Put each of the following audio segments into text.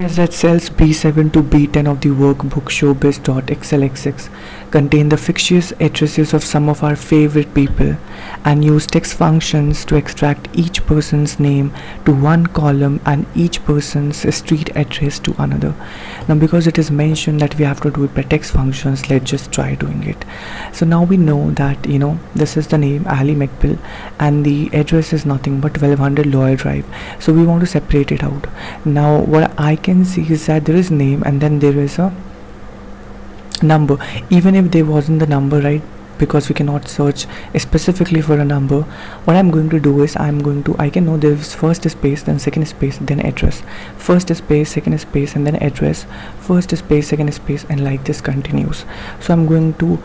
As that cells B7 to B10 of the workbook showbiz.xlx6 contain the fictitious addresses of some of our favorite people and use text functions to extract each person's name to one column and each person's street address to another. Now because it is mentioned that we have to do it by text functions, let's just try doing it. So now we know that this is the name Ali McBill and the address is nothing but 1200 Lawyer Drive. So we want to separate it out. Now what I can see is that there is name and then there is a number, even if there wasn't the number, right? Because we cannot search specifically for a number. What I'm going to do is I can know there's first space, then second space, then address, first space, second space, and then address, first space, second space, and like this continues. So I'm going to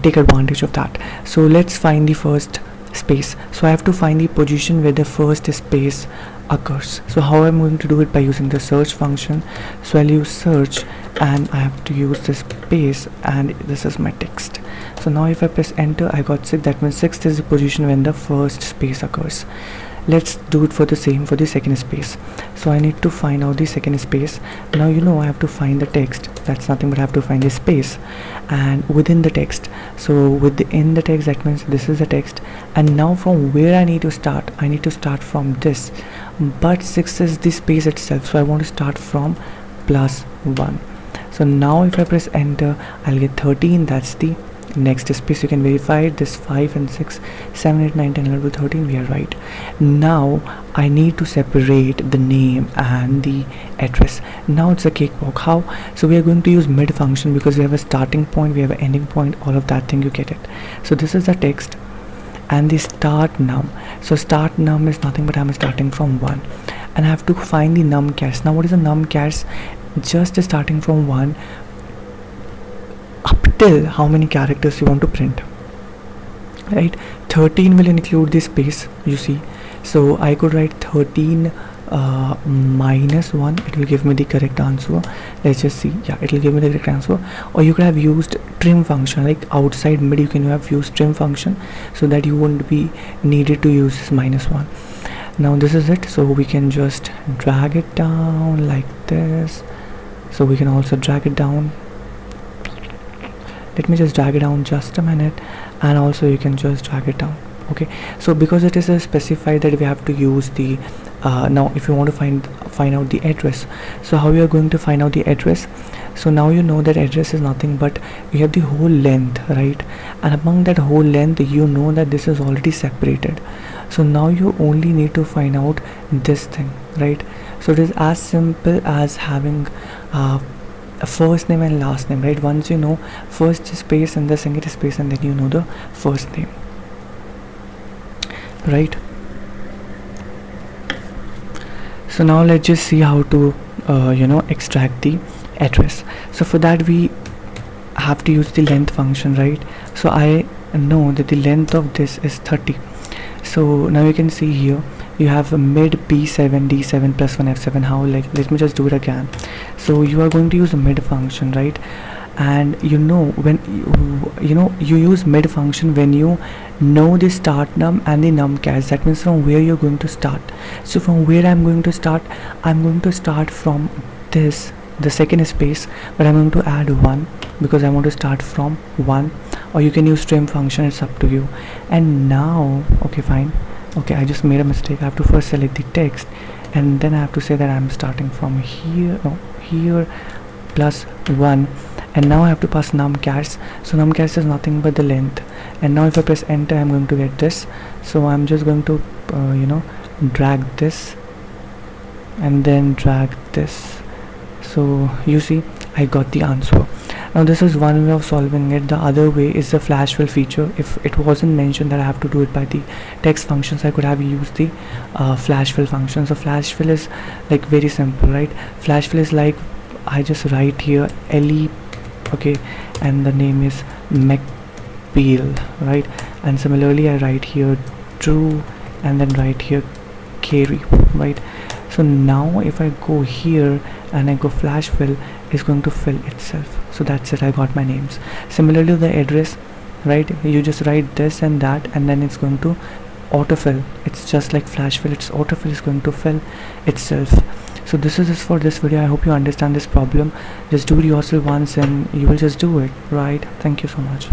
take advantage of that. So let's find the first space. So I have to find the position where the first space occurs. So how I'm going to do it? By using the search function. So I'll use search and I have to use this space and this is my text. So now if I press enter, I got 6. That means 6th is the position when the first space occurs. Let's do it for the same for the second space. So I need to find out the second space. Now I have to find the text. That's nothing but I have to find the space and within the text. So within the text, that means this is the text, and now from where I need to start? I need to start from this, but 6 is the space itself, so I want to start from +1. So now if I press enter, I'll get 13. That's the next space. You can verify it. This 5 and 6, 7, 8, 9, 10, 11, 13, we are right. Now I need to separate the name and the address. Now it's a cakewalk. How? So we are going to use mid function because we have a starting point, we have an ending point, all of that thing, you get it. So this is the text and the start num. So start num is nothing but I'm starting from 1 and I have to find the num chars. Now what is a num chars? Just starting from 1 up till how many characters you want to print, right? 13 will include the space, you see. So I could write 13 -1. It will give me the correct answer. Let's just see. Yeah, it will give me the correct answer. Or you could have used trim function, like outside mid you can have used trim function so that you wouldn't be needed to use this -1. Now this is it. So we can just drag it down like this. So we can also drag it down. Let me just drag it down just a minute, and also you can just drag it down. Okay, so because it is specified that we have to use the now if you want to find out the address, so how we are going to find out the address? So now you know that address is nothing but you have the whole length, right? And among that whole length you know that this is already separated. So now you only need to find out this thing, right? So it is as simple as having a first name and last name, right? Once you know first space and the second space, and then you know the first name, right? So now let's just see how to extract the address. So for that we have to use the length function, right? So I know that the length of this is 30. So now you can see here you have a mid B7 D7 +1 F7. How? Like, let me just do it again. So you are going to use a mid function, right? And when you use mid function when you know the start num and the num chars. That means from where you're going to start. So from where I'm going to start from this, the second space, but I'm going to add 1 because I want to start from 1, or you can use trim function, it's up to you. And now, okay, fine. Okay, I just made a mistake. I have to first select the text and then I have to say that I'm starting from here, no, here +1, and now I have to pass num chars. So num chars is nothing but the length, and now if I press enter I'm going to get this. So I'm just going to drag this and then drag this. So you see I got the answer. Now this is one way of solving it. The other way is the flash fill feature. If it wasn't mentioned that I have to do it by the text functions, I could have used the flash fill function. So flash fill is like very simple, right? Flash fill is like I just write here LE, okay, and the name is McBeal, right? And similarly I write here true and then write here Carey, right? So now if I go here and I go flash fill, it's going to fill itself. So that's it, I got my names. Similarly the address, right? You just write this and that and then it's going to autofill. It's just like flash fill, it's autofill is going to fill itself. So this is it for this video. I hope you understand this problem. Just do it yourself once and you will just do it, right? Thank you so much.